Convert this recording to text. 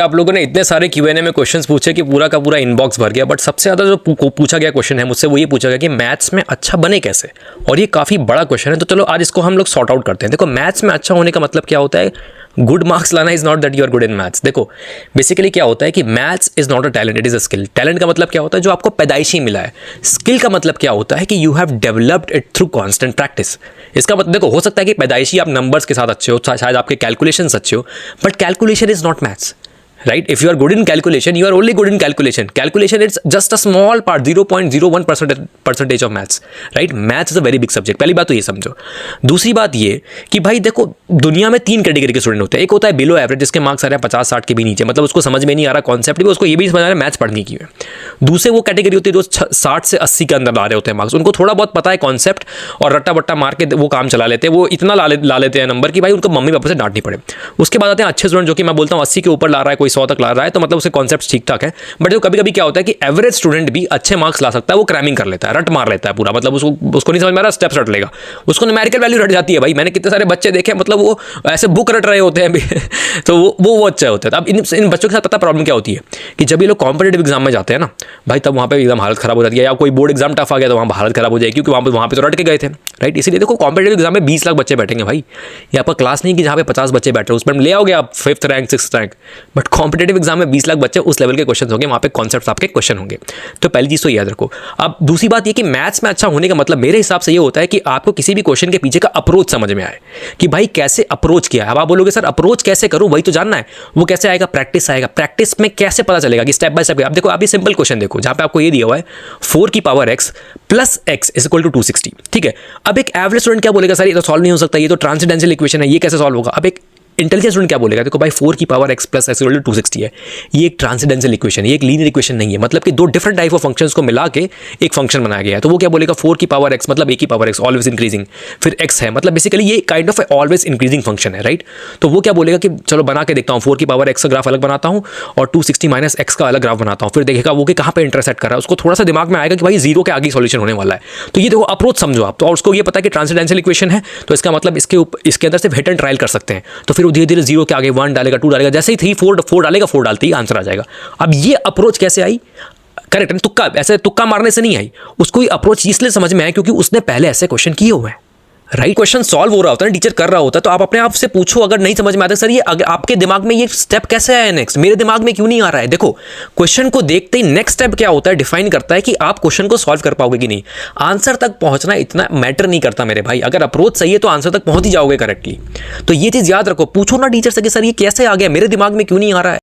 आप लोगों ने इतने सारे Q&A में क्वेश्चंस पूछे कि पूरा का पूरा इनबॉक्स भर गया, बट सबसे ज़्यादा जो पूछा गया क्वेश्चन है मुझसे वो ये पूछा गया कि मैथ्स में अच्छा बने कैसे, और ये काफ़ी बड़ा क्वेश्चन है। तो चलो आज इसको हम लोग सॉर्ट आउट करते हैं। देखो, मैथ्स में अच्छा होने का मतलब क्या होता है? गुड मार्क्स लाना is not that you are good in maths. देखो बेसिकली क्या होता है कि maths is not a talent, it is a skill. Talent का मतलब क्या होता है? जो आपको पैदाइशी मिला है। स्किल का मतलब क्या होता है कि you have developed it through constant practice. इसका मतलब देखो, हो सकता है कि पैदाइशी आप नंबर्स के साथ अच्छे हो, शायद आपके कैलकुलेशंस अच्छे हो, but calculation is not maths, right? If you are good in calculation, you are only good in calculation. Calculation is just a small part, 0.01% of maths, right? Maths is a very big subject. पहली बात तो ये समझो। दूसरी बात ये कि भाई देखो, दुनिया में 3 कैटेगरी के स्टूडेंट होते हैं। एक होता है बिलो एवरेज, जिसके मार्क्स आ रहे हैं 50-60 के भी नीचे, मतलब उसको समझ में नहीं आ रहा कॉन्सेप्ट भी, उसको ये भी समझ आ रहा है मैथ्स पढ़ने की है। दूसरे वो कैटेगरी होती है जो 60 से 80 के अंदर ला रहे होते हैं मार्क्स, उनको थोड़ा बहुत पता है कॉन्सेप्ट और रट्टा बट्टा मार के वो काम चला लेते हैं। वो इतना ला लेते हैं नंबर कि भाई उनको मम्मी पापा से डांटनी पड़े। उसके बाद आते हैं अच्छे स्टूडेंट, जो कि मैं बोलता हूँ 80 के ऊपर ला रहा है, कोई 100 तक ला रहा है, तो मतलब उसे कॉन्सेप्ट ठीक ठाक है। बट जो कभी कभी क्या होता है कि एवरेज स्टूडेंट भी अच्छे मार्क्स ला सकता है, वो क्रैमिंग कर लेता है, रट मार लेता है पूरा, मतलब उसको नहीं समझ में आ रहा, स्टेप्स रट लेगा, उसको न्यूमेरिकल वैल्यू रट जाती है। भाई मैंने कितने सारे बच्चे देखे, मतलब वो ऐसे बुक रट रहे होते हैं तो वो अच्छे होते हैं। अब इन बच्चों के साथ पता प्रॉब्लम क्या होती है कि जब ये लोग कॉम्पिटेटिव एग्जाम में जाते हैं ना भाई, तब वहाँ पे एकदम हालत खराब हो जाती है। या कोई बोर्ड एग्जाम टफ आ गया तो वहाँ हालत खराब हो जाएगी, क्योंकि वहाँ पे तो रट के गए थे, राइट? इसीलिए देखो, कॉम्पिटेटिव एग्जाम में 20 लाख बच्चे बैठेंगे भाई। ये आपका क्लास नहीं कि जहाँ पे 50 बच्चे बैठ रहे हो, उसमें ले आओगे आप 5th rank 6th rank, but competitive exam में 20 लाख बच्चे, उस लेवल के क्वेश्चन होंगे, वहाँ पे कॉन्सेप्ट्स आपके क्वेश्चन होंगे। तो पहली चीज़ तो याद रखो। अब दूसरी बात ये कि मैथ्स में अच्छा होने का मतलब मेरे हिसाब से ये होता है कि आपको किसी भी क्वेश्चन के पीछे का अप्रोच समझ में आए कि भाई कैसे अप्रोच किया है। अब आप बोलोगे सर अप्रोच कैसे करूँ, वही तो जानना है। वो कैसे आएगा? प्रैक्टिस आएगा। प्रैक्टिस में कैसे पता चलेगा कि स्टेप बाय स्टेप। आप देखो, अभी सिंपल क्वेश्चन देखो, जहाँ पे आपको ये दिया हुआ है 4 की power x plus x is equal to 260, ठीक है? अब एक एवरेज स्टूडेंट क्या बोलेगा? सर ये तो सॉल्व नहीं हो सकता, ये तो ट्रांसेंडेंशियल इक्वेशन है, ये कैसे सॉल्व होगा? अब एक इंटेलिजेंट स्टूडेंट क्या बोलेगा? देखो भाई 4 की power x plus x equal to 260 है, ये एक ट्रांसेंडेंशियल इक्वेशन है, ये एक लीनियर इक्वेशन नहीं है। मतलब कि 2 डिफरेंट टाइप ऑफ फंक्शंस को मिला के एक फंक्शन बनाया गया है। तो वो क्या बोलेगा? 4 की पावर x मतलब a की पावर x ऑलवेज इंक्रीजिंग, फिर x है, मतलब बेसिकली ये kind of always increasing function है, राइट? तो वो क्या बोलेगा कि चलो बना के देखता हूँ, 4 की पावर x का ग्राफ अलग बनाता हूँ और 260 माइनस x का अलग ग्राफ बनाता हूँ, फिर देखेगा वो कि कहाँ पे इंटरसेक्ट कर रहा है। उसको थोड़ा सा दिमाग में आएगा कि भाई 0 के आगे सॉल्यूशन होने वाला है। तो ये देखो अप्रोच समझो आप। तो और उसको ये पता है कि ट्रांसेंडेंशियल इक्वेशन है, तो इसका मतलब इसके अंदर सिर्फ हिट एंड ट्रायल कर सकते हैं। तो फिर वो धीरे धीरे 0 के आगे 1 डालेगा, 2 डालेगा, जैसे ही 3 4 डालेगा, 4 डालते ही आंसर आ जाएगा। अब ये अप्रोच कैसे आई? करेक्ट है, तुक्का, ऐसे तुक्का मारने से नहीं आई। उसको ये अप्रोच इसलिए समझ में आया क्योंकि उसने पहले ऐसे क्वेश्चन किए हुए हैं, राइट? क्वेश्चन सॉल्व हो रहा होता है, टीचर कर रहा होता है, तो आप अपने आप से पूछो, अगर नहीं समझ में आता सर ये अगर आपके दिमाग में ये स्टेप कैसे आया नेक्स्ट, मेरे दिमाग में क्यों नहीं आ रहा है? देखो, क्वेश्चन को देखते ही नेक्स्ट स्टेप क्या होता है डिफाइन करता है कि आप क्वेश्चन को सॉल्व कर पाओगे कि नहीं। आंसर तक पहुंचना इतना मैटर नहीं करता मेरे भाई, अगर अप्रोच सही है तो आंसर तक पहुंच ही जाओगे करेक्टली। तो ये चीज याद रखो, पूछो ना टीचर से कि सर ये कैसे आ गया, मेरे दिमाग में क्यों नहीं आ रहा है।